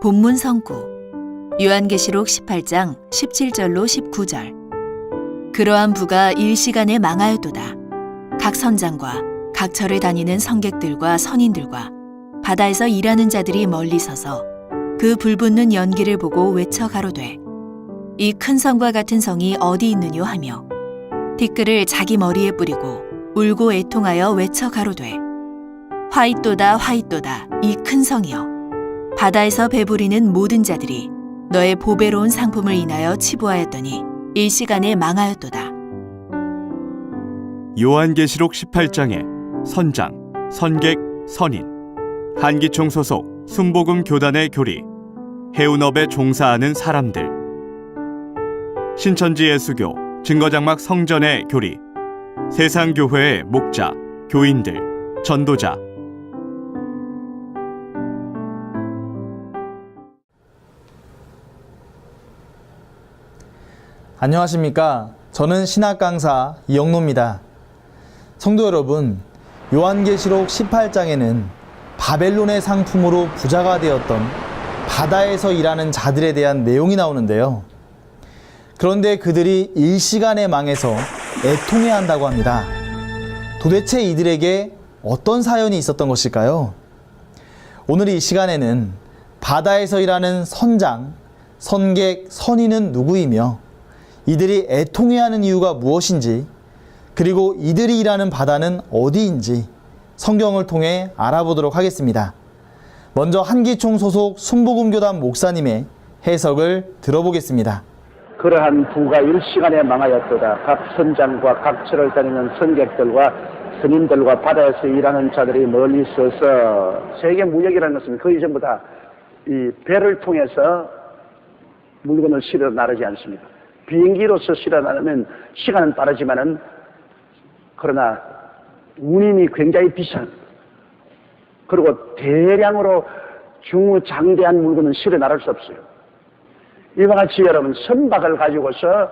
본문 성구 요한계시록 18장 17절로 19절. 그러한 부가 일시간에 망하였도다. 각 선장과 각 처를 다니는 성객들과 선인들과 바다에서 일하는 자들이 멀리 서서 그 불붙는 연기를 보고 외쳐 가로되 이 큰 성과 같은 성이 어디 있느뇨 하며 티끌을 자기 머리에 뿌리고 울고 애통하여 외쳐 가로되 화잇도다 화잇도다 이 큰 성이여 바다에서 배부리는 모든 자들이 너의 보배로운 상품을 인하여 치부하였더니 일시간에 망하였도다. 요한계시록 18장에 선장, 선객, 선인, 한기총 소속 순복음 교단의 교리, 해운업에 종사하는 사람들, 신천지 예수교 증거장막 성전의 교리, 세상교회의 목자, 교인들, 전도자. 안녕하십니까? 저는 신학 강사 이영노입니다. 성도 여러분, 요한계시록 18장에는 바벨론의 상품으로 부자가 되었던 바다에서 일하는 자들에 대한 내용이 나오는데요. 그런데 그들이 일시간에 망해서 애통해야 한다고 합니다. 도대체 이들에게 어떤 사연이 있었던 것일까요? 오늘 이 시간에는 바다에서 일하는 선장, 선객, 선인은 누구이며 이들이 애통해야 하는 이유가 무엇인지, 그리고 이들이 일하는 바다는 어디인지 성경을 통해 알아보도록 하겠습니다. 먼저 한기총 소속 순복음교단 목사님의 해석을 들어보겠습니다. 그러한 부가 일시간에 망하였도다. 각 선장과 각 처를 다니는 선객들과 스님들과 바다에서 일하는 자들이 멀리 서서, 세계 무역이라는 것은 거의 전부 다 이 배를 통해서 물건을 실어 나르지 않습니다. 비행기로서 실어 나르면 시간은 빠르지만은 그러나 운임이 굉장히 비싼, 그리고 대량으로 중장대한 물건은 실어 나를 수 없어요. 이와 같이 여러분, 선박을 가지고서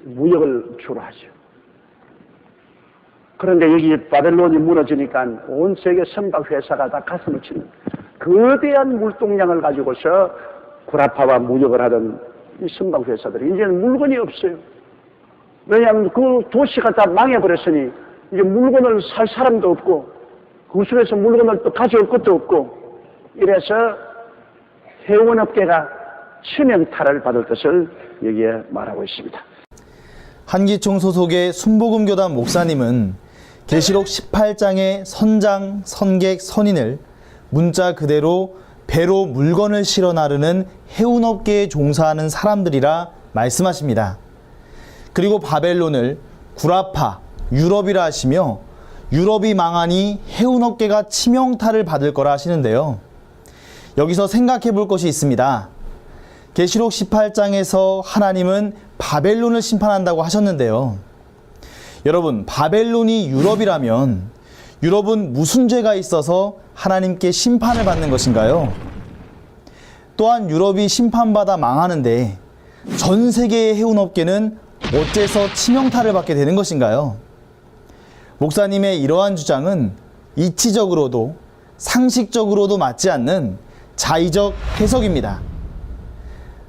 무역을 주로 하죠. 그런데 여기 바벨론이 무너지니까 온 세계 선박 회사가 다 가슴을 치는 거대한 물동량을 가지고서 구라파와 무역을 하던 이 선박 회사들이 이제는 물건이 없어요. 왜냐하면 그 도시가 다 망해버렸으니 이제 물건을 살 사람도 없고 그 속에서 물건을 또 가져올 것도 없고, 이래서 해운업계가 치명타를 받을 것을 여기에 말하고 있습니다. 한기총 소속의 순복음교단 목사님은 계시록 18장의 선장, 선객, 선인을 문자 그대로 배로 물건을 실어 나르는 해운업계에 종사하는 사람들이라 말씀하십니다. 그리고 바벨론을 구라파, 유럽이라 하시며 유럽이 망하니 해운업계가 치명타를 받을 거라 하시는데요. 여기서 생각해 볼 것이 있습니다. 계시록 18장에서 하나님은 바벨론을 심판한다고 하셨는데요. 여러분, 바벨론이 유럽이라면 유럽은 무슨 죄가 있어서 하나님께 심판을 받는 것인가요? 또한 유럽이 심판받아 망하는데 전 세계의 해운업계는 어째서 치명타를 받게 되는 것인가요? 목사님의 이러한 주장은 이치적으로도 상식적으로도 맞지 않는 자의적 해석입니다.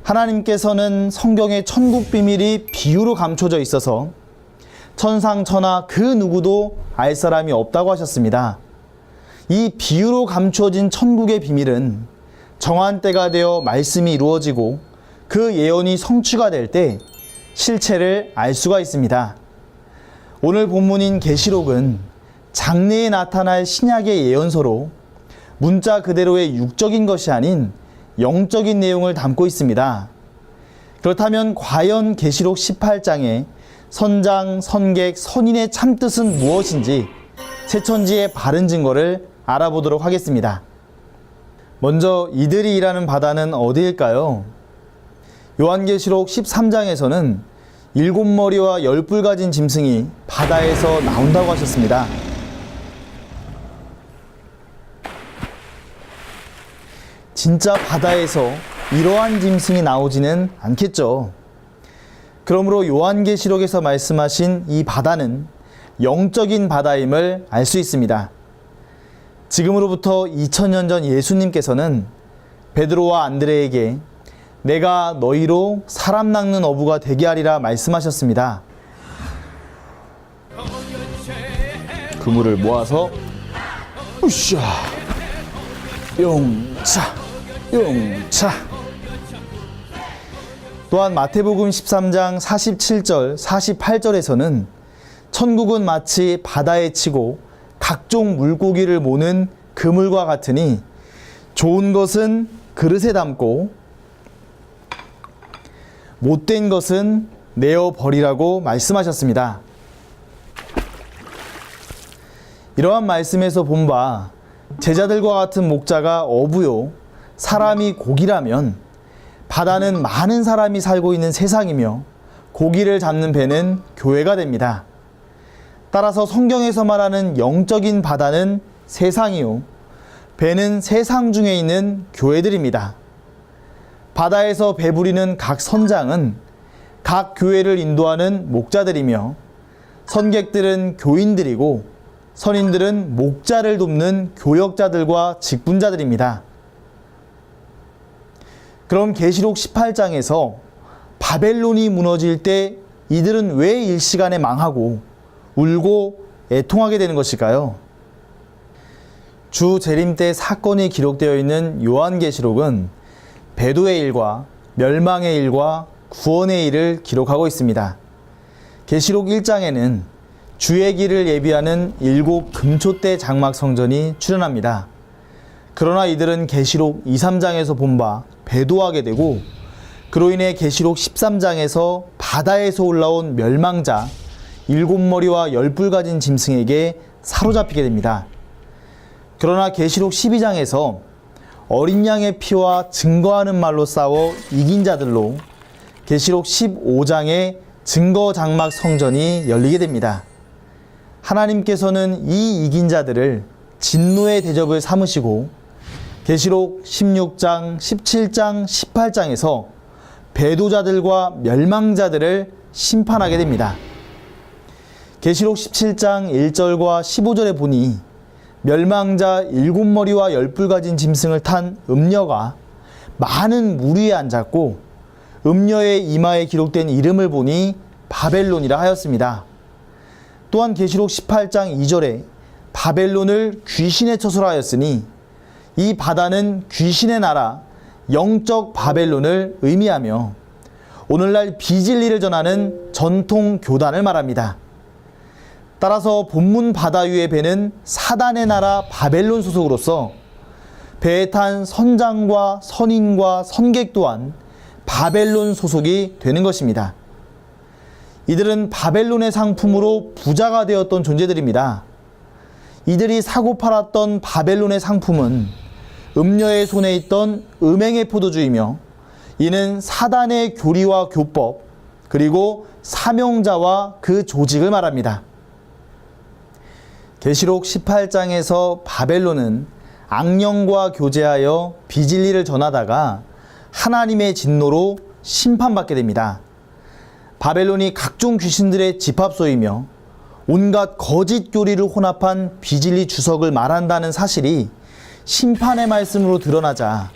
하나님께서는 성경의 천국 비밀이 비유로 감춰져 있어서 천상천하 그 누구도 알 사람이 없다고 하셨습니다. 이 비유로 감추어진 천국의 비밀은 정한 때가 되어 말씀이 이루어지고 그 예언이 성취가 될 때 실체를 알 수가 있습니다. 오늘 본문인 계시록은 장래에 나타날 신약의 예언서로 문자 그대로의 육적인 것이 아닌 영적인 내용을 담고 있습니다. 그렇다면 과연 계시록 18장에 선장, 선객, 선인의 참뜻은 무엇인지 새천지의 바른 증거를 알아보도록 하겠습니다. 먼저 이들이 일하는 바다는 어디일까요? 요한계시록 13장에서는 7머리와 10뿔 가진 짐승이 바다에서 나온다고 하셨습니다. 진짜 바다에서 이러한 짐승이 나오지는 않겠죠. 그러므로 요한계시록에서 말씀하신 이 바다는 영적인 바다임을 알 수 있습니다. 지금으로부터 2000년 전 예수님께서는 베드로와 안드레에게 내가 너희로 사람 낚는 어부가 되게 하리라 말씀하셨습니다. 그물을 모아서 으쌰 용차 용차. 또한 마태복음 13장 47절 48절에서는 천국은 마치 바다에 치고 각종 물고기를 모는 그물과 같으니 좋은 것은 그릇에 담고 못된 것은 내어 버리라고 말씀하셨습니다. 이러한 말씀에서 본 바 제자들과 같은 목자가 어부요 사람이 고기라면 바다는 많은 사람이 살고 있는 세상이며 고기를 잡는 배는 교회가 됩니다. 따라서 성경에서 말하는 영적인 바다는 세상이요 배는 세상 중에 있는 교회들입니다. 바다에서 배부리는 각 선장은 각 교회를 인도하는 목자들이며 선객들은 교인들이고 선인들은 목자를 돕는 교역자들과 직분자들입니다. 그럼 계시록 18장에서 바벨론이 무너질 때 이들은 왜 일시간에 망하고 울고 애통하게 되는 것일까요? 주 재림 때 사건이 기록되어 있는 요한계시록은 배도의 일과 멸망의 일과 구원의 일을 기록하고 있습니다. 계시록 1장에는 주의 길을 예비하는 7 금초대 장막 성전이 출현합니다. 그러나 이들은 계시록 2, 3장에서 본 바 배도하게 되고 그로 인해 계시록 13장에서 바다에서 올라온 멸망자 7머리와 10뿔 가진 짐승에게 사로잡히게 됩니다. 그러나 계시록 12장에서 어린 양의 피와 증거하는 말로 싸워 이긴 자들로 계시록 15장에 증거 장막 성전이 열리게 됩니다. 하나님께서는 이 이긴 자들을 진노의 대접을 삼으시고 계시록 16장, 17장, 18장에서 배도자들과 멸망자들을 심판하게 됩니다. 계시록 17장 1절과 15절에 보니 멸망자 7머리와 10뿔 가진 짐승을 탄 음녀가 많은 물 위에 앉았고 음녀의 이마에 기록된 이름을 보니 바벨론이라 하였습니다. 또한 계시록 18장 2절에 바벨론을 귀신의 처소라 하였으니 이 바다는 귀신의 나라 영적 바벨론을 의미하며 오늘날 비진리를 전하는 전통 교단을 말합니다. 따라서 본문 바다 위의 배는 사단의 나라 바벨론 소속으로서 배에 탄 선장과 선인과 선객 또한 바벨론 소속이 되는 것입니다. 이들은 바벨론의 상품으로 부자가 되었던 존재들입니다. 이들이 사고 팔았던 바벨론의 상품은 음녀의 손에 있던 음행의 포도주이며 이는 사단의 교리와 교법 그리고 사명자와 그 조직을 말합니다. 계시록 18장에서 바벨론은 악령과 교제하여 비진리를 전하다가 하나님의 진노로 심판받게 됩니다. 바벨론이 각종 귀신들의 집합소이며 온갖 거짓 교리를 혼합한 비진리 주석을 말한다는 사실이 심판의 말씀으로 드러나자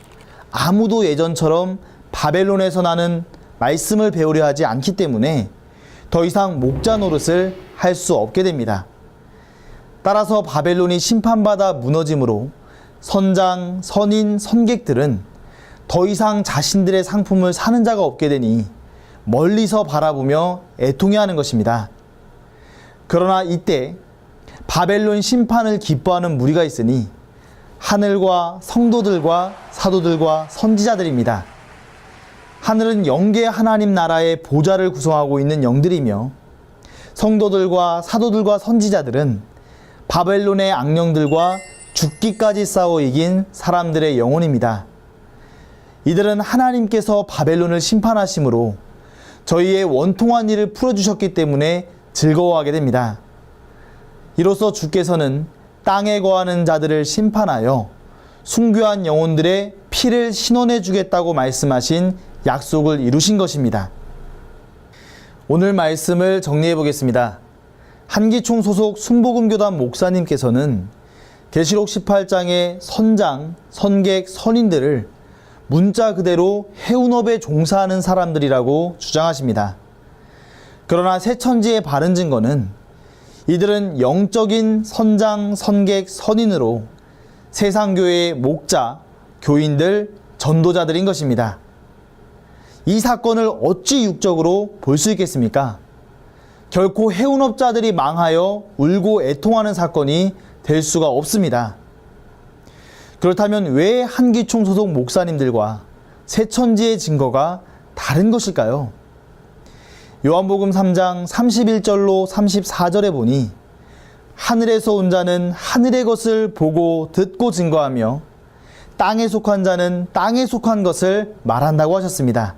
아무도 예전처럼 바벨론에서 나는 말씀을 배우려 하지 않기 때문에 더 이상 목자 노릇을 할 수 없게 됩니다. 따라서 바벨론이 심판받아 무너짐으로 선장, 선인, 선객들은 더 이상 자신들의 상품을 사는 자가 없게 되니 멀리서 바라보며 애통해하는 것입니다. 그러나 이때 바벨론 심판을 기뻐하는 무리가 있으니 하늘과 성도들과 사도들과 선지자들입니다. 하늘은 영계 하나님 나라의 보좌를 구성하고 있는 영들이며 성도들과 사도들과 선지자들은 바벨론의 악령들과 죽기까지 싸워 이긴 사람들의 영혼입니다. 이들은 하나님께서 바벨론을 심판하심으로 저희의 원통한 일을 풀어주셨기 때문에 즐거워하게 됩니다. 이로써 주께서는 땅에 거하는 자들을 심판하여 순교한 영혼들의 피를 신원해 주겠다고 말씀하신 약속을 이루신 것입니다. 오늘 말씀을 정리해 보겠습니다. 한기총 소속 순복음교단 목사님께서는 계시록 18장의 선장, 선객, 선인들을 문자 그대로 해운업에 종사하는 사람들이라고 주장하십니다. 그러나 새천지의 바른 증거는 이들은 영적인 선장, 선객, 선인으로 세상교회의 목자, 교인들, 전도자들인 것입니다. 이 사건을 어찌 육적으로 볼 수 있겠습니까? 결코 해운업자들이 망하여 울고 애통하는 사건이 될 수가 없습니다. 그렇다면 왜 한기총 소속 목사님들과 새천지의 증거가 다른 것일까요? 요한복음 3장 31절로 34절에 보니 하늘에서 온 자는 하늘의 것을 보고 듣고 증거하며 땅에 속한 자는 땅에 속한 것을 말한다고 하셨습니다.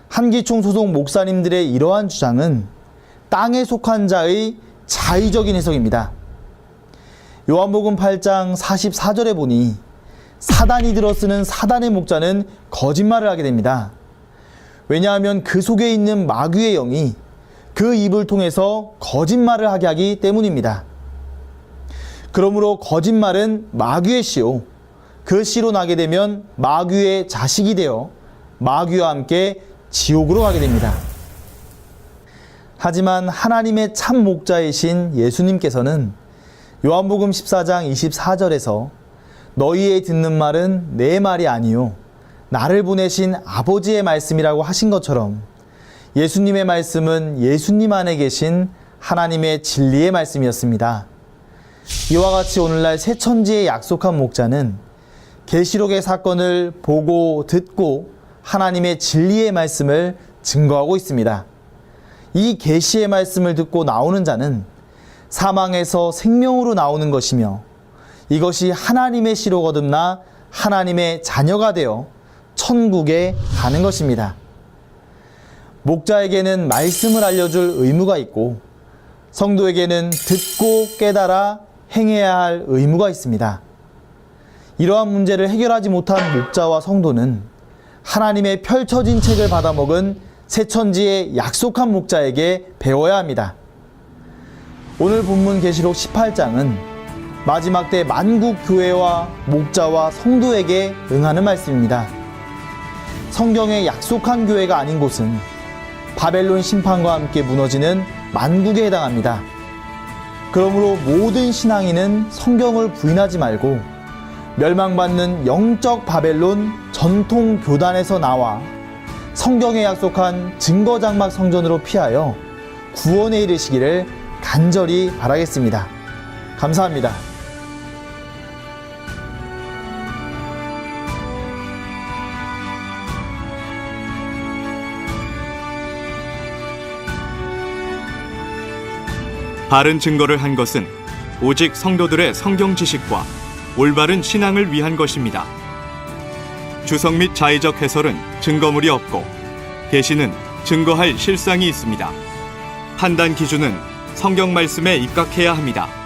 한기총 소속 목사님들의 이러한 주장은 땅에 속한 자의 자의적인 해석입니다. 요한복음 8장 44절에 보니 사단이 들어쓰는 사단의 목자는 거짓말을 하게 됩니다. 왜냐하면 그 속에 있는 마귀의 영이 그 입을 통해서 거짓말을 하게 하기 때문입니다. 그러므로 거짓말은 마귀의 씨요, 그 씨로 나게 되면 마귀의 자식이 되어 마귀와 함께 지옥으로 가게 됩니다. 하지만 하나님의 참 목자이신 예수님께서는 요한복음 14장 24절에서 너희의 듣는 말은 내 말이 아니요 나를 보내신 아버지의 말씀이라고 하신 것처럼 예수님의 말씀은 예수님 안에 계신 하나님의 진리의 말씀이었습니다. 이와 같이 오늘날 새천지의 약속한 목자는 계시록의 사건을 보고 듣고 하나님의 진리의 말씀을 증거하고 있습니다. 이 계시의 말씀을 듣고 나오는 자는 사망에서 생명으로 나오는 것이며 이것이 하나님의 씨로 거듭나 하나님의 자녀가 되어 천국에 가는 것입니다. 목자에게는 말씀을 알려줄 의무가 있고 성도에게는 듣고 깨달아 행해야 할 의무가 있습니다. 이러한 문제를 해결하지 못한 목자와 성도는 하나님의 펼쳐진 책을 받아먹은 새천지의 약속한 목자에게 배워야 합니다. 오늘 본문 계시록 18장은 마지막 때 만국 교회와 목자와 성도에게 응하는 말씀입니다. 성경의 약속한 교회가 아닌 곳은 바벨론 심판과 함께 무너지는 만국에 해당합니다. 그러므로 모든 신앙인은 성경을 부인하지 말고 멸망받는 영적 바벨론 전통 교단에서 나와 성경에 약속한 증거장막 성전으로 피하여 구원에 이르시기를 간절히 바라겠습니다. 감사합니다. 바른 증거를 한 것은 오직 성도들의 성경 지식과 올바른 신앙을 위한 것입니다. 주석 및 자의적 해설은 증거물이 없고 계시는 증거할 실상이 있습니다. 판단 기준은 성경 말씀에 입각해야 합니다.